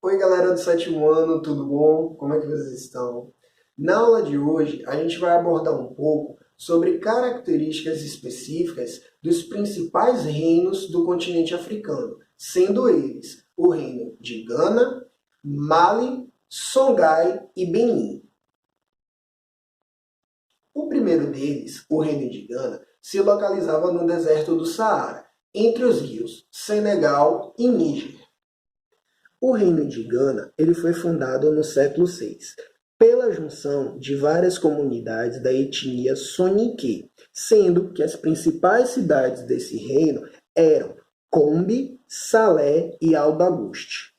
Oi galera do sétimo ano, tudo bom? Como é que vocês estão? Na aula de hoje, a gente vai abordar um pouco sobre características específicas dos principais reinos do continente africano, sendo eles o reino de Gana, Mali, Songhai e Benin. O primeiro deles, o reino de Gana, se localizava no deserto do Saara, entre os rios Senegal e Níger. O reino de Gana ele foi fundado no século VI, pela junção de várias comunidades da etnia Soninké, sendo que as principais cidades desse reino eram Kombi, Salé e Aldaguste.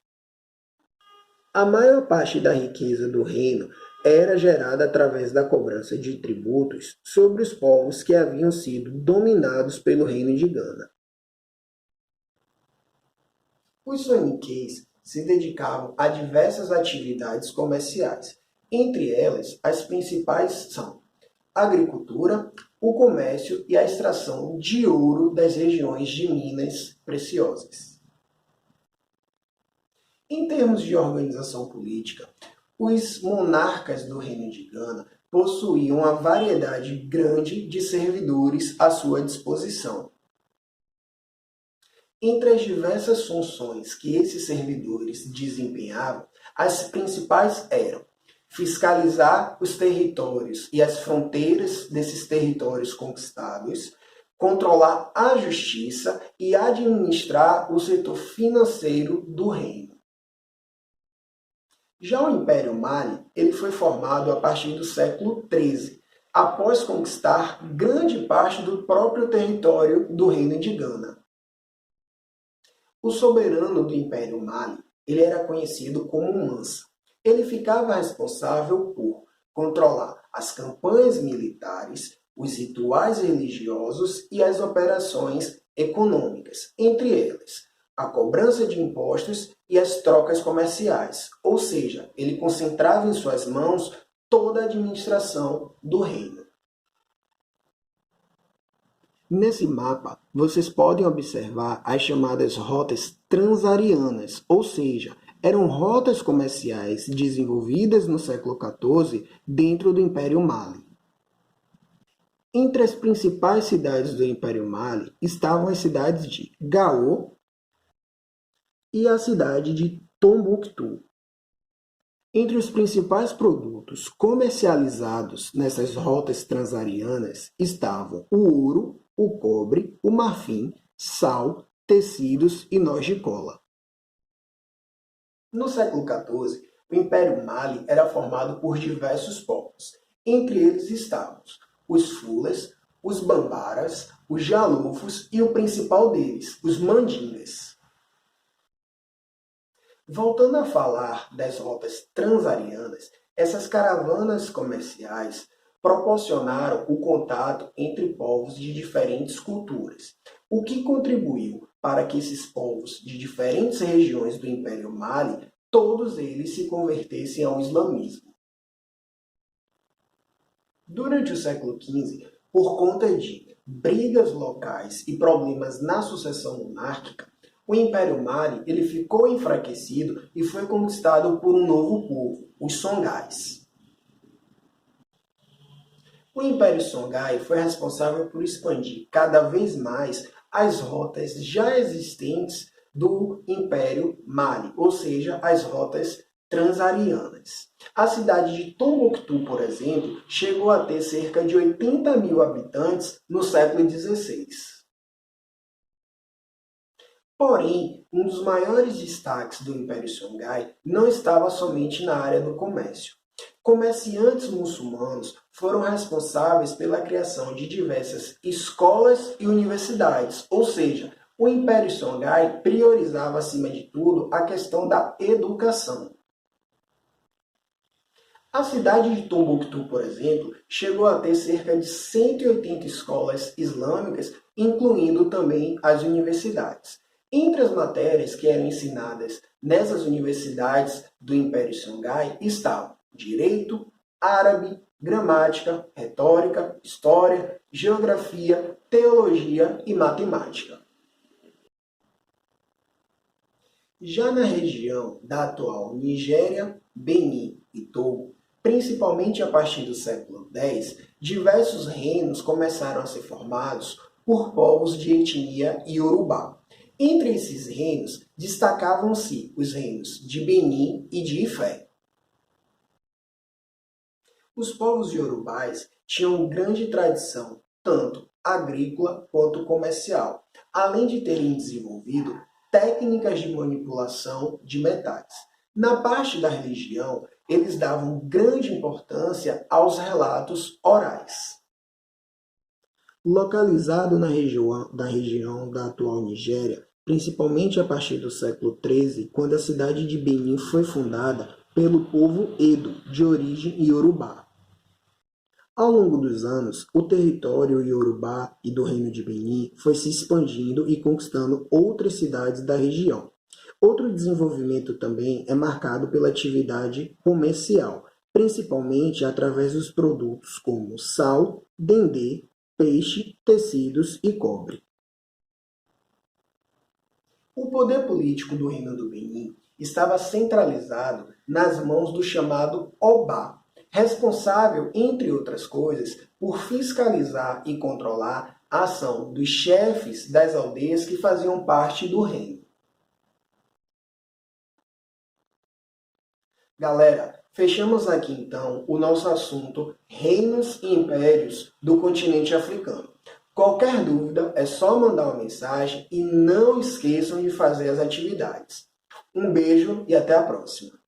A maior parte da riqueza do reino era gerada através da cobrança de tributos sobre os povos que haviam sido dominados pelo reino de Gana. Os Soninkés se dedicavam a diversas atividades comerciais. Entre elas, as principais são a agricultura, o comércio e a extração de ouro das regiões de minas preciosas. Em termos de organização política, os monarcas do Reino de Gana possuíam uma variedade grande de servidores à sua disposição. Entre as diversas funções que esses servidores desempenhavam, as principais eram fiscalizar os territórios e as fronteiras desses territórios conquistados, controlar a justiça e administrar o setor financeiro do reino. Já o Império Mali ele foi formado a partir do século XIII, após conquistar grande parte do próprio território do Reino de Gana. O soberano do Império Mali ele era conhecido como Mansa. Ele ficava responsável por controlar as campanhas militares, os rituais religiosos e as operações econômicas, entre elas a cobrança de impostos e as trocas comerciais, ou seja, ele concentrava em suas mãos toda a administração do reino. Nesse mapa, vocês podem observar as chamadas rotas transarianas, ou seja, eram rotas comerciais desenvolvidas no século XIV dentro do Império Mali. Entre as principais cidades do Império Mali estavam as cidades de Gao e a cidade de Tombouctou. Entre os principais produtos comercializados nessas rotas transarianas estavam o ouro, o cobre, o marfim, sal, tecidos e nós de cola. No século XIV, o Império Mali era formado por diversos povos. Entre eles estavam os Fulas, os Bambaras, os Jalufos e o principal deles, os Mandingas. Voltando a falar das rotas transarianas, essas caravanas comerciais proporcionaram o contato entre povos de diferentes culturas, o que contribuiu para que esses povos de diferentes regiões do Império Mali, todos eles se convertessem ao islamismo. Durante o século XV, por conta de brigas locais e problemas na sucessão monárquica, o Império Mali ele ficou enfraquecido e foi conquistado por um novo povo, os Songhais. O Império Songhai foi responsável por expandir cada vez mais as rotas já existentes do Império Mali, ou seja, as rotas transarianas. A cidade de Tombouctou, por exemplo, chegou a ter cerca de 80 mil habitantes no século XVI. Porém, um dos maiores destaques do Império Songhai não estava somente na área do comércio. Comerciantes muçulmanos foram responsáveis pela criação de diversas escolas e universidades, ou seja, o Império Songhai priorizava, acima de tudo, a questão da educação. A cidade de Tombouctou, por exemplo, chegou a ter cerca de 180 escolas islâmicas, incluindo também as universidades. Entre as matérias que eram ensinadas nessas universidades do Império Songhai estavam direito, árabe, gramática, retórica, história, geografia, teologia e matemática. Já na região da atual Nigéria, Benin e Togo, principalmente a partir do século X, diversos reinos começaram a ser formados por povos de etnia iorubá. Entre esses reinos, destacavam-se os reinos de Benin e de Ifé. Os povos iorubais tinham grande tradição, tanto agrícola quanto comercial, além de terem desenvolvido técnicas de manipulação de metais. Na parte da religião, eles davam grande importância aos relatos orais. Localizado na região da atual Nigéria, principalmente a partir do século XIII, quando a cidade de Benin foi fundada pelo povo Edo, de origem iorubá. Ao longo dos anos, o território iorubá e do Reino de Benin foi se expandindo e conquistando outras cidades da região. Outro desenvolvimento também é marcado pela atividade comercial, principalmente através dos produtos como sal, dendê, peixe, tecidos e cobre. O poder político do Reino do Benin estava centralizado nas mãos do chamado Obá, responsável, entre outras coisas, por fiscalizar e controlar a ação dos chefes das aldeias que faziam parte do reino. Galera, fechamos aqui então o nosso assunto Reinos e Impérios do continente africano. Qualquer dúvida é só mandar uma mensagem e não esqueçam de fazer as atividades. Um beijo e até a próxima!